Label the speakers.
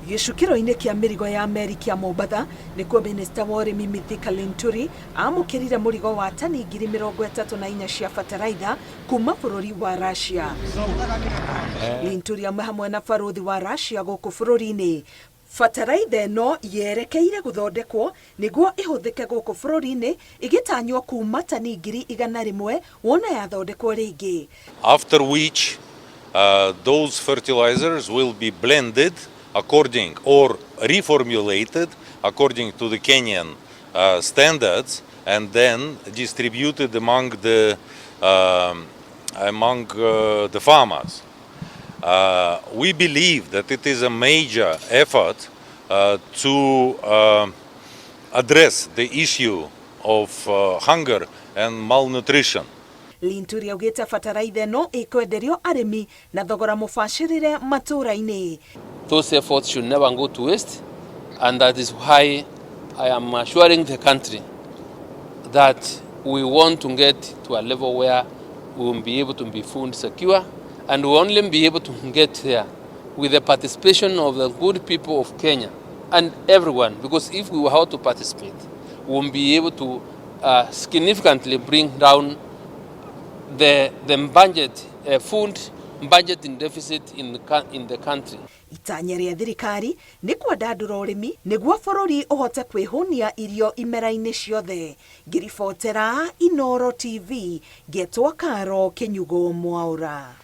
Speaker 1: Gĩcukĩro-inĩ kĩa mĩrigo ya meri kĩa Mombatha nĩkuo Minista wa ũrĩmi Mithika Linturi amũkĩrire mũrigo wa tani 34,000 cia bataraitha kuuma bũrũri wa Russia. Linturi amwe hamwe na barothi wa Russia gũkũ bũrũri-inĩ. Bataraitha ĩno yerekeire gũthondekwo nĩguo ĩhũthĩke gũkũ bũrũri-inĩ ĩgĩtanywo kuuma tani 100,000 wona yathondekwo rĩngĩ.
Speaker 2: After which those fertilizers will be blended according or reformulated according to the Kenyan standards and then distributed among the farmers. We believe that it is a major effort to address the issue of hunger and malnutrition.
Speaker 1: Linturi augĩte bataraitha ĩno ĩkwenderio arĩmi na thogora mũbacĩrĩre matũũra-inĩ.
Speaker 3: Those efforts should never go to waste, and that is why I am assuring the country that we want to get to a level where we will be able to be food secure, and we will only be able to get there with the participation of the good people of Kenya and everyone, because if we were how to participate, we will be able to significantly bring down the budget, food budget in deficit in the country.
Speaker 1: Itanya rĩa thirikari nĩ kwandandũra ũrĩmi nĩguo bũrũri ũhote kwĩhũnia irio imera-inĩ ciothe. Ngĩribotera Inooro TV, Getwa Karo Kĩnyugo Mwaũra.